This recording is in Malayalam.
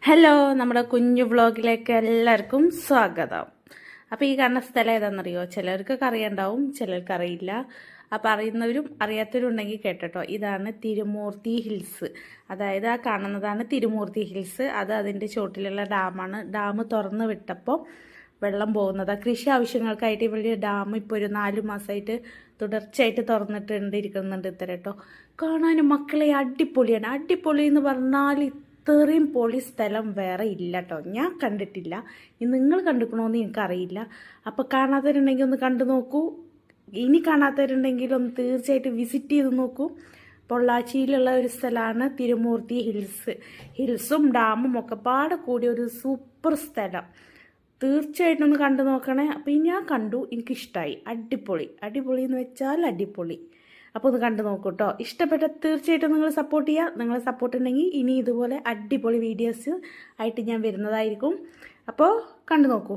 ഹലോ, നമ്മുടെ കുഞ്ഞു വ്ളോഗിലേക്ക് എല്ലാവർക്കും സ്വാഗതം. അപ്പോൾ ഈ കാണുന്ന സ്ഥലം ഏതാണെന്നറിയോ? ചിലർക്കൊക്കെ അറിയണ്ടാവും, ചിലർക്ക് അറിയില്ല. അപ്പോൾ അറിയുന്നവരും അറിയാത്തവരും ഉണ്ടെങ്കിൽ കേട്ടോ. ഇതാണ് തിരുമൂർത്തി ഹിൽസ്. അതായത് ആ കാണുന്നതാണ് തിരുമൂർത്തി ഹിൽസ്. അത് അതിൻ്റെ ചോട്ടിലുള്ള ഡാമാണ്. ഡാം തുറന്ന് വിട്ടപ്പോൾ വെള്ളം പോകുന്നത് കൃഷി ആവശ്യങ്ങൾക്കായിട്ട് വലിയ ഡാം ഇപ്പോൾ ഒരു 4 മാസമായിട്ട് തുടർച്ചയായിട്ട് ഇരിക്കുന്നുണ്ട് കേട്ടോ. കാണാനും മക്കളെ അടിപൊളിയാണ്. അടിപൊളി എന്ന് പറഞ്ഞാൽ ഇത്രയും പൊളി സ്ഥലം വേറെ ഇല്ല കേട്ടോ. ഞാൻ കണ്ടിട്ടില്ല. നിങ്ങൾ കണ്ടിക്കണമെന്ന് എനിക്കറിയില്ല. അപ്പോൾ കാണാത്തവരുണ്ടെങ്കിൽ ഒന്ന് കണ്ടു നോക്കൂ. ഇനി കാണാത്തവരുണ്ടെങ്കിൽ ഒന്ന് തീർച്ചയായിട്ടും വിസിറ്റ് ചെയ്ത് നോക്കൂ. പൊള്ളാച്ചിയിലുള്ള ഒരു സ്ഥലമാണ് തിരുമൂർത്തി ഹിൽസും ഡാമും ഒക്കെ പാടെ കൂടിയ ഒരു സൂപ്പർ സ്ഥലം. തീർച്ചയായിട്ടും ഒന്ന് കണ്ടു നോക്കണേ. അപ്പോൾ ഞാൻ കണ്ടു, എനിക്കിഷ്ടമായി. അടിപൊളി എന്ന് വെച്ചാൽ അടിപൊളി. അപ്പോൾ ഒന്ന് കണ്ടു നോക്കൂ കേട്ടോ. ഇഷ്ടപ്പെട്ട തീർച്ചയായിട്ടും നിങ്ങൾ സപ്പോർട്ട് ചെയ്യുക. നിങ്ങളെ സപ്പോർട്ട് ഉണ്ടെങ്കിൽ ഇനി ഇതുപോലെ അടിപൊളി വീഡിയോസ് ആയിട്ട് ഞാൻ വരുന്നതായിരിക്കും. അപ്പോൾ കണ്ടു നോക്കൂ.